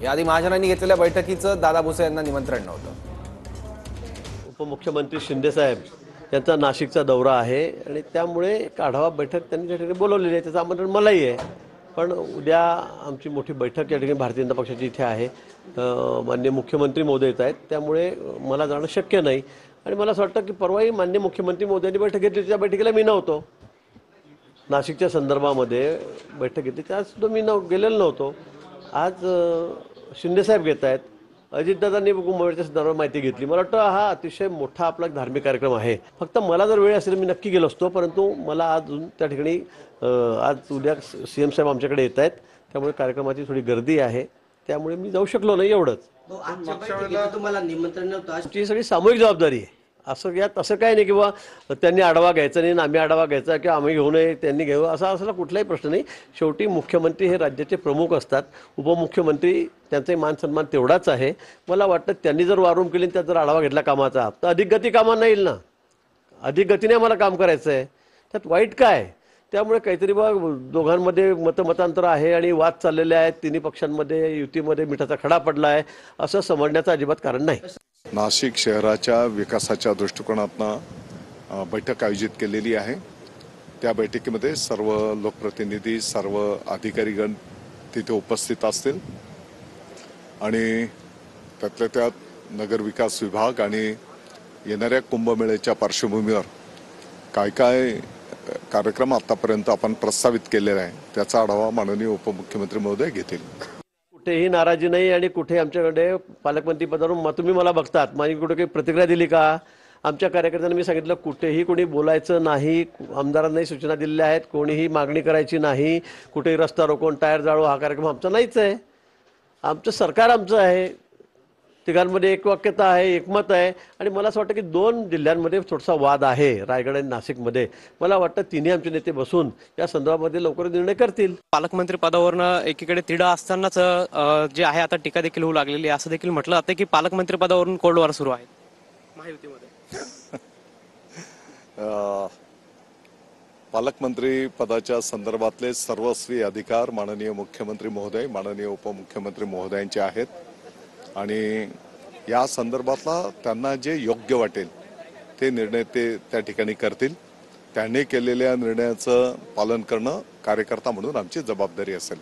याआधी महाजनांनी घेतलेल्या बैठकीचं दादा भुसे यांना निमंत्रण नव्हतं। उपमुख्यमंत्री शिंदेसाहेब यांचा नाशिकचा दौरा आहे आणि त्यामुळे एक आढावा बैठक त्यांनी त्या ठिकाणी बोलवलेली आहे, त्याचं आमंत्रण मलाही आहे। पण उद्या आमची मोठी बैठक या ठिकाणी भारतीय जनता पक्षाची इथे आहे। माननीय मुख्यमंत्री महोदय येत आहेत, त्यामुळे मला जाणं शक्य नाही। आणि मला असं वाटतं की परवाही माननीय मुख्यमंत्री महोदयांनी बैठक घेतली, त्या बैठकीला मी नव्हतो। नाशिकच्या संदर्भामध्ये बैठक घेतली त्यासुद्धा मी गेलेलो नव्हतो। आज शिंदेसाहेब घेत आहेत, अजितदादांनी कुंभमेळ्याच्या संदर्भात माहिती घेतली। मला वाटतं हा अतिशय मोठा आपला धार्मिक कार्यक्रम आहे। फक्त मला जर वेळ असेल मी नक्की गेलो असतो, परंतु मला अजून त्या ठिकाणी आज उद्या सीएम साहेब आमच्याकडे येत आहेत, त्यामुळे कार्यक्रमाची थोडी गर्दी आहे, त्यामुळे मी जाऊ शकलो नाही एवढंच। तुम्हाला निमंत्रण नव्हतं, आमची सगळी सामूहिक जबाबदारी आहे। असं काय नाही किंवा त्यांनी आढावा घ्यायचा नाही, आम्ही आढावा घ्यायचा किंवा आम्ही घेऊ नये त्यांनी घेऊ, असा कुठलाही प्रश्न नाही। शेवटी मुख्यमंत्री हे राज्याचे प्रमुख असतात, उपमुख्यमंत्री त्यांचा मान सन्मान तेवढाच आहे। मला वाटतं त्यांनी जर वारूम केली, त्यात जर आढावा घेतला कामाचा, तर अधिक गती कामांना येईल ना। अधिक गतीने आम्हाला काम करायचं आहे, त्यात वाईट काय? त्यामुळे काहीतरी दोघांमध्ये मतमतांतर आहे आणि वाद चाललेले आहेत, तिन्ही पक्षांमध्ये युतीमध्ये मिठाचा खडा पडला आहे, असं समजण्याचं अजिबात कारण नाही। नाशिक शहराच्या विकासाच्या दृष्टिकोनातून बैठक आयोजित केलेली आहे। त्या बैठकीमध्ये सर्व लोकप्रतिनिधी, सर्व अधिकारीगण तिथे उपस्थित असतील आणि त्यातल्या त्यात नगर विकास विभाग आणि येणाऱ्या कुंभमेळ्याच्या पार्श्वभूमीवर काय काय कार्यक्रम आतापर्यंत आपण प्रस्तावित केलेला आहे त्याचा आढावा माननीय उपमुख्यमंत्री महोदय घेतील। कुठेही नाराजी नाही आणि कुठे आमच्याकडे पालकमंत्री पदावरून तुम्ही मला बघतात, माझी कुठे काही प्रतिक्रिया दिली का? आमच्या कार्यकर्त्यांना मी सांगितलं कुठेही कोणी बोलायचं नाही, आमदारांनाही सूचना दिलेल्या आहेत, कोणीही मागणी करायची नाही, कुठेही रस्ता रोकोन टायर जाळो हा कार्यक्रम आमचा नाहीच आहे। आमचं सरकार आमचं आहे, तिघांमध्ये एकवाक्यता आहे, एकमत आहे। आणि मला असं वाटतं की 2 जिल्ह्यांमध्ये थोडासा वाद आहे, रायगड आणि नाशिकमध्ये। मला वाटतं तिन्ही आमचे नेते बसून या संदर्भामध्ये लवकर निर्णय करतील। पालकमंत्री पदावरनं एकीकडे तिढा असतानाच जे आहे आता टीका देखील होऊ लागलेली आहे, असं देखील म्हटलं जातं की पालकमंत्री पदावरून कोल्ड वॉर सुरू आहे महायुतीमध्ये। पालकमंत्री पदाच्या संदर्भातले सर्वस्वी अधिकार माननीय मुख्यमंत्री महोदय, माननीय उपमुख्यमंत्री महोदयांचे आहेत आणि या संदर्भातला त्यांना जे योग्य वाटेल ते निर्णय ते त्या ठिकाणी करतील। त्यांनी केलेल्या निर्णयाचं पालन करणं कार्यकर्ता म्हणून आमची जबाबदारी असेल।